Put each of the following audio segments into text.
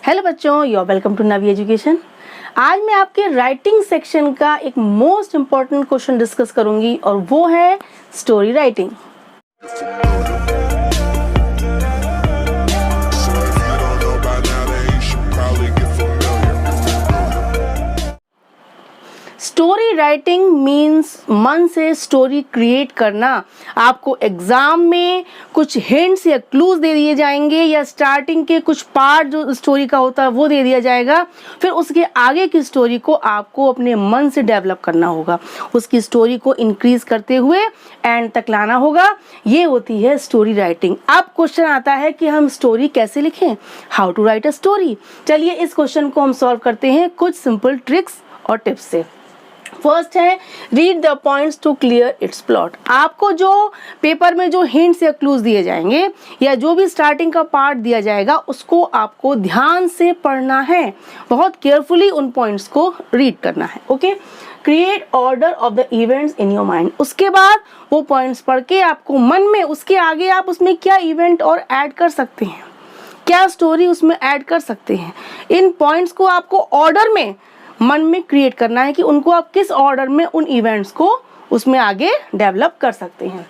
Hello बच्चों, you are welcome to Navi education. आज मैं आपके राइटिंग सेक्शन का एक मोस्ट इम्पॉर्टेंट क्वेश्चन डिस्कस करूंगी और वो है story writing. Story writing means मन से स्टोरी क्रिएट करना। आपको एग्जाम में कुछ हिंट्स या क्लूज दे दिए जाएंगे या स्टार्टिंग के कुछ पार्ट जो स्टोरी का होता है वो दे दिया जाएगा, फिर उसके आगे की स्टोरी को आपको अपने मन से डेवलप करना होगा, उसकी स्टोरी को इंक्रीज करते हुए एंड तक लाना होगा। ये होती है स्टोरी राइटिंग। अब क्वेश्चन आता है कि हम स्टोरी कैसे लिखें, how to write a story. चलिए इस क्वेश्चन को हम सॉल्व करते हैं कुछ सिंपल ट्रिक्स और टिप्स से। फर्स्ट है read the points to clear its plot. आपको जो पेपर में जो हिंट्स या क्लूज दिए जाएंगे या जो भी स्टार्टिंग का पार्ट दिया जाएगा उसको आपको ध्यान से पढ़ना है, बहुत केयरफुली उन पॉइंट्स को रीड करना है। Okay, create order of the events in your mind. उसके बाद वो पॉइंट्स पढ़ के आपको मन में उसके आगे आप उसमें क्या इवेंट और ऐड कर सकते हैं, क्या स्टोरी उसमें ऐड कर सकते हैं, इन पॉइंट्स को आपको ऑर्डर में मन में क्रिएट करना है कि उनको आप किस ऑर्डर में उन इवेंट्स को उसमें आगे डेवलप कर सकते हैं।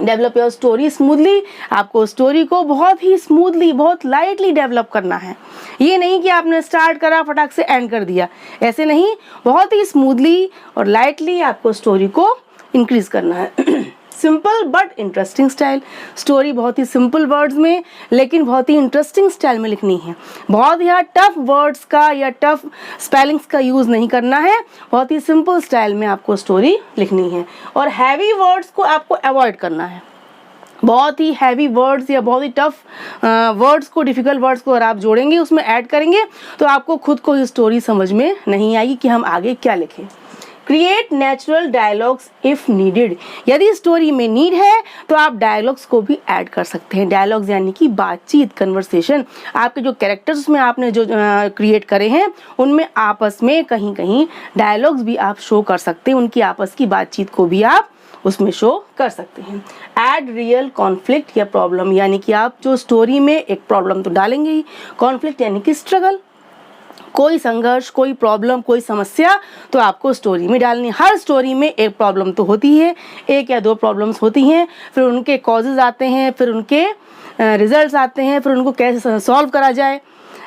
Develop your story smoothly. आपको स्टोरी को बहुत ही स्मूथली, बहुत लाइटली डेवलप करना है। ये नहीं कि आपने स्टार्ट करा फटाक से एंड कर दिया, ऐसे नहीं, बहुत ही स्मूथली और लाइटली आपको स्टोरी को इंक्रीज करना है। Simple but interesting style. Story बहुत ही सिंपल वर्ड्स में लेकिन बहुत ही इंटरेस्टिंग स्टाइल में लिखनी है। बहुत ही टफ वर्ड्स का या टफ स्पेलिंग्स का यूज़ नहीं करना है, बहुत ही सिंपल स्टाइल में आपको स्टोरी लिखनी है। और हैवी वर्ड्स को आपको अवॉइड करना है। बहुत ही हैवी वर्ड्स या बहुत ही टफ वर्ड्स को, डिफिकल्ट वर्ड्स को अगर आप जोड़ेंगे, उसमें ऐड करेंगे तो आपको खुद को ही स्टोरी समझ में नहीं आएगी कि हम आगे क्या लिखें। Create natural dialogues if needed. यदि स्टोरी में नीड है तो आप डायलॉग्स को भी ऐड कर सकते हैं। डायलॉग्स यानी कि बातचीत, कन्वर्सेशन। आपके जो कैरेक्टर्स में आपने जो क्रिएट करे हैं उनमें आपस में कहीं कहीं डायलॉग्स भी आप शो कर सकते हैं, उनकी आपस की बातचीत को भी आप उसमें शो कर सकते हैं। ऐड रियल कॉन्फ्लिक्ट या प्रॉब्लम, यानी कि आप जो स्टोरी में एक प्रॉब्लम तो डालेंगे ही, कॉन्फ्लिक्ट यानी कि स्ट्रगल, कोई संघर्ष, कोई प्रॉब्लम, कोई समस्या तो आपको स्टोरी में डालनी। हर स्टोरी में एक प्रॉब्लम तो होती है, एक या दो प्रॉब्लम्स होती हैं, फिर उनके कॉजेज आते हैं, फिर उनके रिजल्ट्स आते हैं, फिर उनको कैसे सॉल्व करा जाए,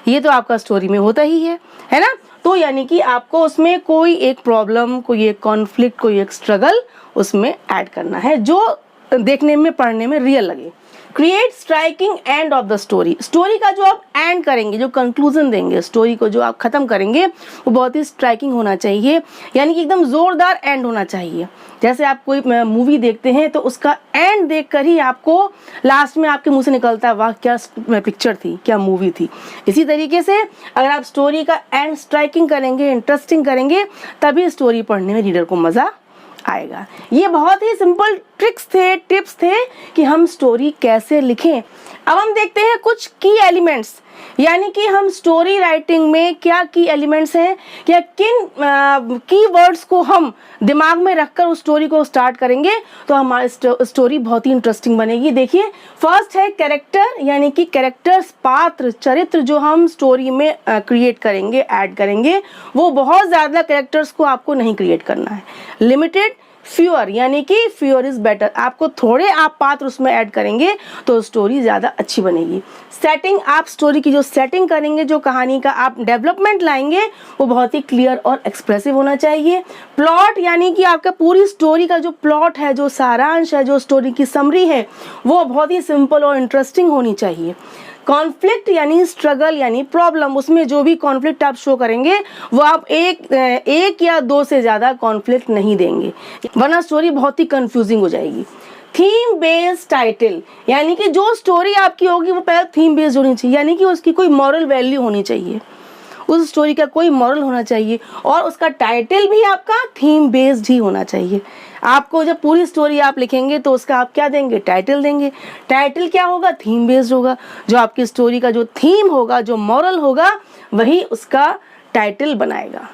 ये तो आपका स्टोरी में होता ही है ना। तो यानी कि आपको उसमें कोई एक प्रॉब्लम, कोई एक कॉन्फ्लिक्ट, कोई एक स्ट्रगल उसमें ऐड करना है जो देखने में, पढ़ने में रियल लगे। Create striking end of the story. Story का जो आप एंड करेंगे, जो कंक्लूजन देंगे, स्टोरी को जो आप खत्म करेंगे वो बहुत ही स्ट्राइकिंग होना चाहिए, यानी कि एकदम जोरदार एंड होना चाहिए। जैसे आप कोई मूवी देखते हैं तो उसका एंड देखकर ही आपको लास्ट में आपके मुंह से निकलता है वाह क्या पिक्चर थी, क्या मूवी थी। इसी तरीके से अगर आप स्टोरी का एंड स्ट्राइकिंग करेंगे, इंटरेस्टिंग करेंगे, तभी स्टोरी पढ़ने में रीडर को मज़ा आएगा। ये बहुत ही सिंपल ट्रिक्स थे, टिप्स थे कि हम स्टोरी कैसे लिखें। अब हम देखते हैं कुछ की एलिमेंट्स, यानी कि हम स्टोरी राइटिंग में क्या की एलिमेंट्स हैं, या किन की वर्ड्स को हम दिमाग में रखकर उस स्टोरी को स्टार्ट करेंगे तो हमारी स्टोरी बहुत ही इंटरेस्टिंग बनेगी। देखिए, फर्स्ट है कैरेक्टर, यानी कि कैरेक्टर्स, पात्र, चरित्र जो हम स्टोरी में क्रिएट करेंगे, ऐड करेंगे, वो बहुत ज़्यादा कैरेक्टर्स को आपको नहीं क्रिएट करना है। लिमिटेड, फ्यूअर, यानी कि फ्यूअर इज बेटर। आपको थोड़े आप पात्र उसमें ऐड करेंगे तो स्टोरी ज़्यादा अच्छी बनेगी। सेटिंग, आप स्टोरी की जो सेटिंग करेंगे, जो कहानी का आप डेवलपमेंट लाएंगे वो बहुत ही क्लियर और एक्सप्रेसिव होना चाहिए। प्लॉट, यानी कि आपका पूरी स्टोरी का जो प्लॉट है, जो सारांश है, जो स्टोरी की समरी है, वो बहुत ही सिंपल और इंटरेस्टिंग होनी चाहिए। कॉन्फ्लिक्ट यानी स्ट्रगल यानी प्रॉब्लम, उसमें जो भी कॉन्फ्लिक्ट आप शो करेंगे वो आप एक या दो से ज़्यादा कॉन्फ्लिक्ट नहीं देंगे, वरना स्टोरी बहुत ही कंफ्यूजिंग हो जाएगी। थीम बेस्ड टाइटल, यानी कि जो स्टोरी आपकी होगी वो पहले थीम बेस्ड होनी चाहिए, यानी कि उसकी कोई मॉरल वैल्यू होनी चाहिए, उस स्टोरी का कोई मॉरल होना चाहिए, और उसका टाइटल भी आपका थीम बेस्ड ही होना चाहिए। आपको जब पूरी स्टोरी आप लिखेंगे तो उसका आप क्या देंगे, टाइटल देंगे। टाइटल क्या होगा, थीम बेस्ड होगा। जो आपकी स्टोरी का जो थीम होगा, जो मॉरल होगा, वही उसका टाइटल बनाएगा।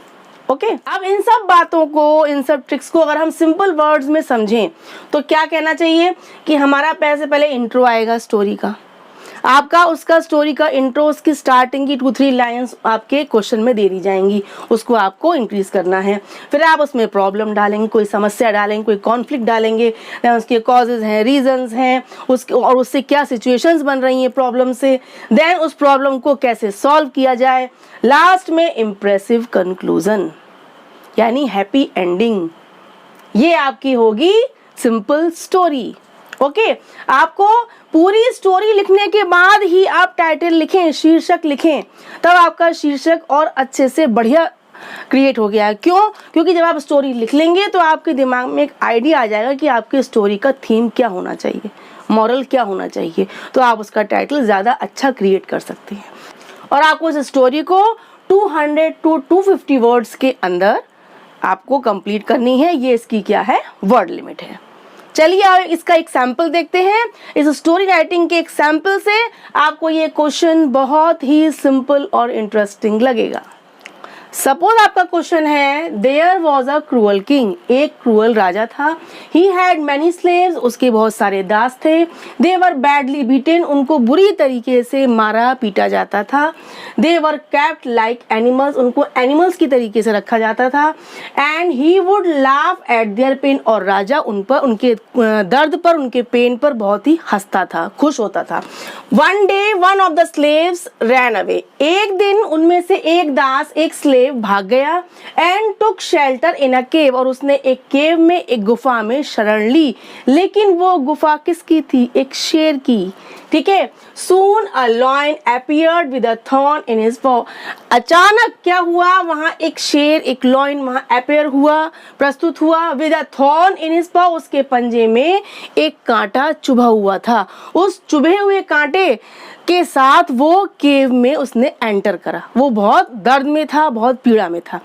ओके, अब इन सब बातों को, इन सब ट्रिक्स को अगर हम सिंपल वर्ड्स में समझें तो क्या कहना चाहिए कि हमारा पहले इंट्रो आएगा स्टोरी का, आपका उसका स्टोरी का इंट्रो, उसकी स्टार्टिंग की 2-3 लाइंस आपके क्वेश्चन में दे दी जाएंगी, उसको आपको इंक्रीज करना है। फिर आप उसमें प्रॉब्लम डालेंगे, कोई समस्या डालेंगे, कोई कॉन्फ्लिक्ट डालेंगे, उसके कॉजेज हैं, रीजंस हैं, उसके और उससे क्या सिचुएशंस बन रही हैं प्रॉब्लम से, देन उस प्रॉब्लम को कैसे सॉल्व किया जाए, लास्ट में इम्प्रेसिव कंक्लूजन यानी हैप्पी एंडिंग। ये आपकी होगी सिंपल स्टोरी। ओके, आपको पूरी स्टोरी लिखने के बाद ही आप टाइटल लिखें, शीर्षक लिखें, तब आपका शीर्षक और अच्छे से बढ़िया क्रिएट हो गया है। क्यों? क्योंकि जब आप स्टोरी लिख लेंगे तो आपके दिमाग में एक आइडिया आ जाएगा कि आपकी स्टोरी का थीम क्या होना चाहिए, मॉरल क्या होना चाहिए, तो आप उसका टाइटल ज़्यादा अच्छा क्रिएट कर सकते हैं। और आपको इस स्टोरी को 200 to 250 वर्ड्स के अंदर आपको कंप्लीट करनी है। ये इसकी क्या है, वर्ड लिमिट है। चलिए इसका एक सैंपल देखते हैं। इस स्टोरी राइटिंग के एक सैंपल से आपको ये क्वेश्चन बहुत ही सिंपल और इंटरेस्टिंग लगेगा। सपोज आपका क्वेश्चन है, there was a cruel king, एक क्रूअल राजा था। ही हैड मैनी स्लेव्स, उसके बहुत सारे दास थे। दे वर बैडली बीटेन, उनको बुरी तरीके से मारा पीटा जाता था। They were kept like animals, उनको एनिमल्स की तरीके से रखा जाता था। And he would laugh at their pain, और राजा उन पर, उनके दर्द पर, उनके पेन पर बहुत ही हंसता था, खुश होता था। One day one of the slaves ran away, एक दिन उनमें से एक दास, एक स्लेव भाग गया। एंड टुक शेल्टर इन अ केव, और उसने एक केव में, एक गुफा में शरण ली। लेकिन वो गुफा किसकी थी? एक शेर की। ठीक है। Soon a lion appeared with a thorn in his paw, अचानक क्या हुआ, वहां एक शेर, एक लॉयन वहां अपीयर हुआ, प्रस्तुत हुआ। With a thorn in his पॉ, उसके पंजे में एक कांटा चुभा हुआ था। उस चुभे हुए कांटे के साथ वो केव में उसने एंटर करा। वो बहुत दर्द में था, बहुत पीड़ा में था।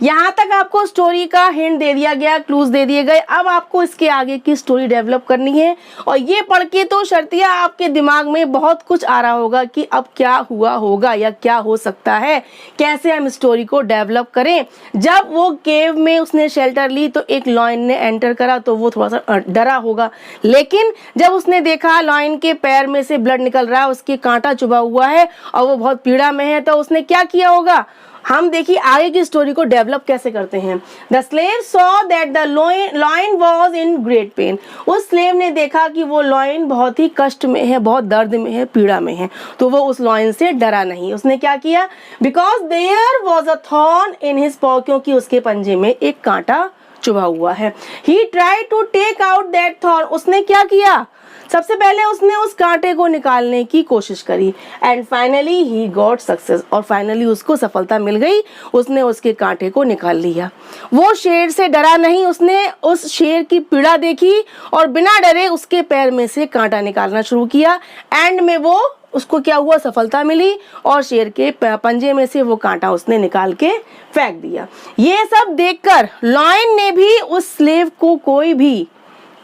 यहाँ तक आपको स्टोरी का हिंट दे दिया गया, क्लूज दे दिए गए। अब आपको इसके आगे की स्टोरी डेवलप करनी है, और ये पढ़ के तो शर्तिया आपके दिमाग में बहुत कुछ आ रहा होगा कि अब क्या हुआ होगा या क्या हो सकता है, कैसे हम स्टोरी को डेवलप करें। जब वो केव में उसने शेल्टर ली तो एक लॉयन ने एंटर करा, तो वो थोड़ा सा डरा होगा। लेकिन जब उसने देखा लॉयन के पैर में से ब्लड निकल रहा है, उसके कांटा चुभा हुआ है और वो बहुत पीड़ा में है, तो उसने क्या किया होगा। हम देखिए आगे की स्टोरी को डेवलप कैसे करते हैं। The slave saw that the lion was in great pen, उस स्लेव ने देखा कि वो लॉयन बहुत ही कष्ट में है, बहुत दर्द में है, पीड़ा में है, तो वो उस लॉयन से डरा नहीं। उसने क्या किया, because there was a thorn in his paw, क्योंकि उसके पंजे में एक कांटा चुभा हुआ है। He try to take out that thorn, उसने क्या किया, सबसे पहले उसने उस कांटे को निकालने की कोशिश करी। And finally he got success, और फाइनली उसको सफलता मिल गई, उसने उसके कांटे को निकाल लिया। वो शेर से डरा नहीं, उसने उस शेर की पीड़ा देखी और बिना डरे उसके पैर में से कांटा निकालना शुरू किया। एंड में वो उसको क्या हुआ, सफलता मिली, और शेर के पंजे में से वो कांटा उसने निकाल के फेंक दिया। ये सब देखकर लॉयन ने भी उस स्लेव को कोई भी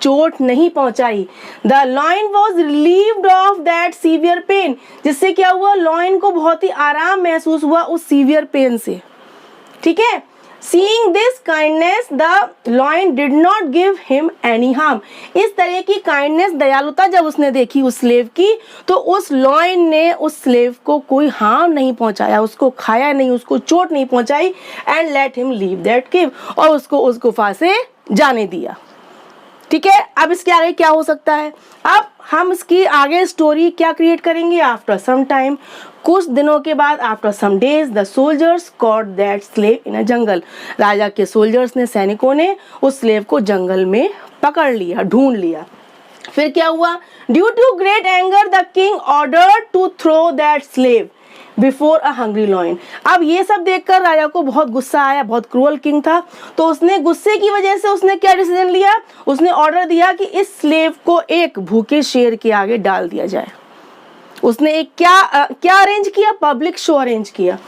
चोट नहीं पहुंचाई। The lion was relieved of that severe pain, जिससे क्या हुआ, लॉयन को बहुत ही आराम महसूस हुआ उस सीवियर पेन से। ठीक है। Seeing this kindness the lion did not give him any harm, इस तरह की काइंडनेस, दयालुता जब उसने देखी उस स्लेव की, तो उस लॉयन ने उस स्लेव को कोई हार्म नहीं पहुंचाया, उसको खाया नहीं, उसको चोट नहीं पहुंचाई। And let him leave that केव, और उसको उस गुफा से जाने दिया। ठीक है। अब इसके आगे क्या हो सकता है, अब हम इसकी आगे स्टोरी क्या क्रिएट करेंगे। आफ्टर सम टाइम, कुछ दिनों के बाद, after some days the soldiers caught that slave in a jungle, राजा के सोल्जर्स ने, सैनिकों ने उस स्लेव को जंगल में पकड़ लिया, ढूंढ लिया। फिर क्या हुआ, due to great anger the king ordered to throw that slave before a hungry lion. अब ये सब देखकर राजा को बहुत गुस्सा आया, बहुत क्रूअल किंग था, तो उसने गुस्से की वजह से उसने क्या डिसीजन लिया, उसने ऑर्डर दिया कि इस स्लेव को एक भूखे शेर के आगे डाल दिया जाए। उसने एक क्या अरेंज किया, पब्लिक शो अरेंज किया।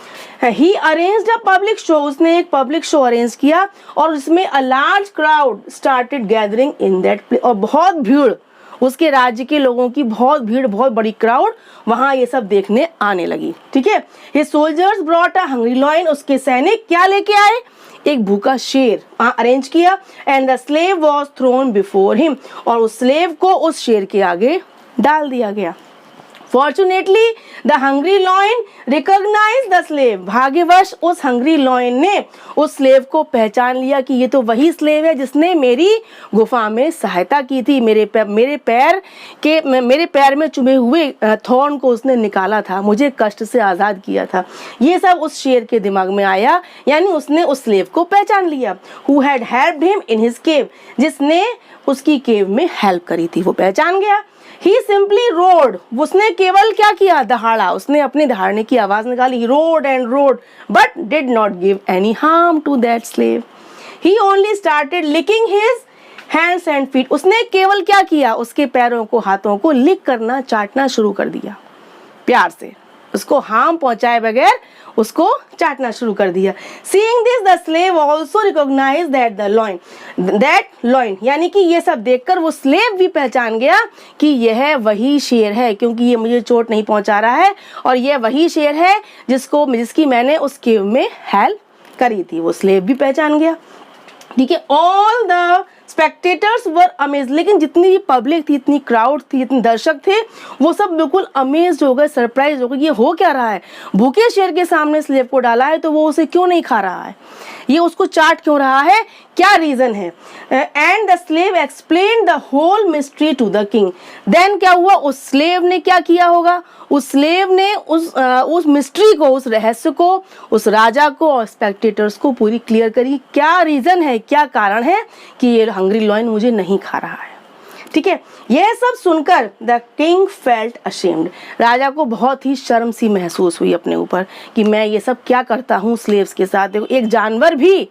ही अरेंज्ड अ पब्लिक शो, उसने एक पब्लिक शो अरेंज किया, और इसमें a large crowd started gathering in that place, और बहुत भीड़, उसके राज्य के लोगों की बहुत भीड़, बहुत बड़ी क्राउड वहां ये सब देखने आने लगी। ठीक है। His soldiers brought a hungry lion, उसके सैनिक क्या लेके आए, एक भूखा शेर अरेंज किया। And the slave was thrown before him, और उस स्लेव को उस शेर के आगे डाल दिया गया। Fortunately the hungry lion recognize the slave. भाग्यवश उस हंग्री लॉयन ने उस स्लेव को पहचान लिया कि ये तो वही स्लेव है जिसने मेरी गुफा में सहायता की थी, मेरे पैर में चुभे हुए थॉर्न को उसने निकाला था, मुझे कष्ट से आज़ाद किया था। ये सब उस शेर के दिमाग में आया, यानी उसने उस स्लेव को पहचान लिया। Who had helped him in his cave, जिसने उसकी केव में हेल्प करी थी, वो पहचान गया। He simply roared, उसने केवल क्या किया, दहाड़ा, उसने अपने दहाड़ने की आवाज निकाली। He roared and roared, but did not give any harm to that slave. He only started licking his hands and feet. उसने केवल क्या किया, उसके पैरों को, हाथों को लिक करना, चाटना शुरू कर दिया, प्यार से, उसको हार्म पहुंचाए बगैर उसको चाटना शुरू कर दिया। Seeing this, the slave also recognized that loin, यानी कि ये सब देखकर वो स्लेव भी पहचान गया कि यह वही शेर है, क्योंकि ये मुझे चोट नहीं पहुंचा रहा है और यह वही शेर है जिसकी मैंने उस केव में हेल्प करी थी। वो स्लेव भी पहचान गया। ठीक है, all the spectators were amaze, लेकिन जितनी भी पब्लिक थी, इतनी क्राउड थी, इतने दर्शक थे, वो सब बिल्कुल अमेज हो गए, सरप्राइज हो गए, ये हो क्या रहा है, भूखे शेर के सामने स्लेव को डाला है तो वो उसे क्यों नहीं खा रहा है, ये उसको चाट क्यों रहा है, क्या रीजन है। And the slave explain the whole mystery to the king. Then क्या हुआ, उस स्लेव ने क्या किया होगा, उस स्लेव ने उस मिस्ट्री को, उस रहस्य को, उस राजा को और स्पेक्टेटर्स को पूरी क्लियर करी, क्या रीजन है, क्या कारण है कि ये हंग्री लॉयन मुझे नहीं खा रहा है। ठीक है, यह सब सुनकर द किंग फेल्ट अशेम्ड, राजा को बहुत ही शर्म सी महसूस हुई अपने ऊपर कि मैं ये सब क्या करता हूँ स्लेव्स के साथ, देखो एक जानवर भी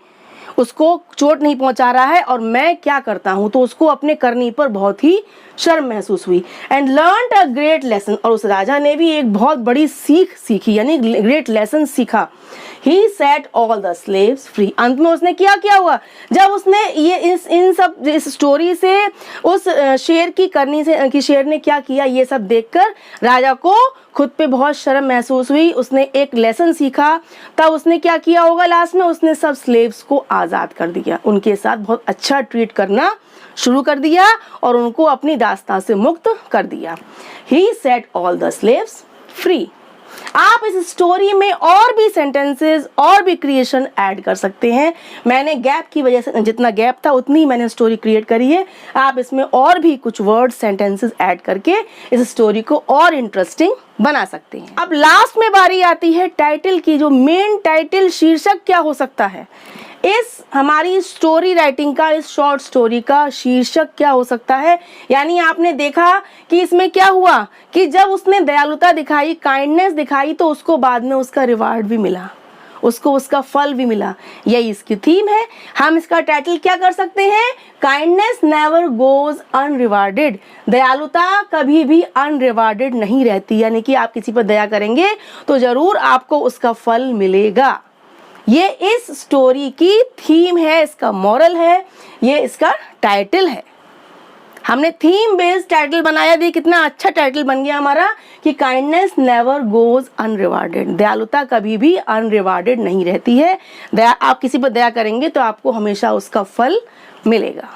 उसको चोट नहीं पहुंचा रहा है और मैं क्या करता हूं, तो उसको अपने करने पर बहुत ही शर्म महसूस हुई। And learned a great lesson, और उस राजा ने भी एक बहुत बड़ी सीख सीखी, यानी ग्रेट लेसन सीखा। He set all the slaves free, अंत में उसने क्या हुआ, जब उसने ये इस स्टोरी से उस शेर की करनी से कि शेर ने क्या किया, ये सब देखकर राजा को खुद पे बहुत शर्म महसूस हुई, उसने एक लेसन सीखा, तब उसने क्या किया होगा, लास्ट में उसने सब स्लेव्स को आज़ाद कर दिया, उनके साथ बहुत अच्छा ट्रीट करना शुरू कर दिया और उनको अपनी दास्तां से मुक्त कर दिया। He set all the slaves free. आप इस स्टोरी में और भी सेंटेंसेस और भी क्रिएशन ऐड कर सकते हैं, मैंने गैप की वजह से, जितना गैप था उतनी मैंने स्टोरी क्रिएट करी है, आप इसमें और भी कुछ वर्ड सेंटेंसेस ऐड करके इस स्टोरी को और इंटरेस्टिंग बना सकते हैं। अब लास्ट में बारी आती है टाइटल की, जो मेन टाइटल शीर्षक क्या हो सकता है, इस हमारी स्टोरी राइटिंग का, इस शॉर्ट स्टोरी का शीर्षक क्या हो सकता है। यानी आपने देखा कि इसमें क्या हुआ कि जब उसने दयालुता दिखाई, काइंडनेस दिखाई, तो उसको बाद में उसका रिवार्ड भी मिला, उसको उसका फल भी मिला, यही इसकी थीम है। हम इसका टाइटल क्या कर सकते हैं, काइंडनेस नेवर गोज अनरिवार्डेड, दयालुता कभी भी अनरिवार्डेड नहीं रहती, यानी कि आप किसी पर दया करेंगे तो जरूर आपको उसका फल मिलेगा। ये इस स्टोरी की थीम है, इसका मॉरल है, ये इसका टाइटल है। हमने थीम बेस्ड टाइटल बनाया, देखिए कितना अच्छा टाइटल बन गया हमारा कि काइंडनेस नेवर गोज अनरिवार्डेड, दयालुता कभी भी अनरिवार्डेड नहीं रहती है। दया, आप किसी पर दया करेंगे तो आपको हमेशा उसका फल मिलेगा।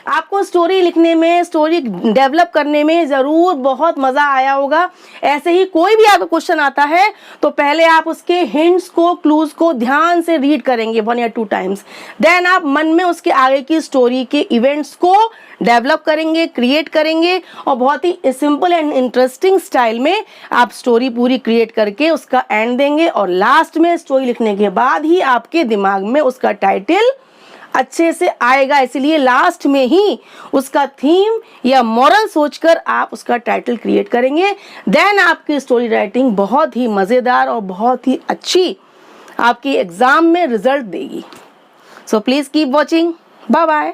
आपको स्टोरी लिखने में, स्टोरी डेवलप करने में ज़रूर बहुत मज़ा आया होगा। ऐसे ही कोई भी आपका क्वेश्चन आता है तो पहले आप उसके हिंट्स को, क्लूज को ध्यान से रीड करेंगे 1 या 2 टाइम्स, देन आप मन में उसके आगे की स्टोरी के इवेंट्स को डेवलप करेंगे, क्रिएट करेंगे और बहुत ही सिंपल एंड इंटरेस्टिंग स्टाइल में आप स्टोरी पूरी क्रिएट करके उसका एंड देंगे और लास्ट में स्टोरी लिखने के बाद ही आपके दिमाग में उसका टाइटल अच्छे से आएगा। इसीलिए लास्ट में ही उसका थीम या मॉरल सोचकर आप उसका टाइटल क्रिएट करेंगे, देन आपकी स्टोरी राइटिंग बहुत ही मज़ेदार और बहुत ही अच्छी आपकी एग्जाम में रिजल्ट देगी। So please keep watching, bye bye.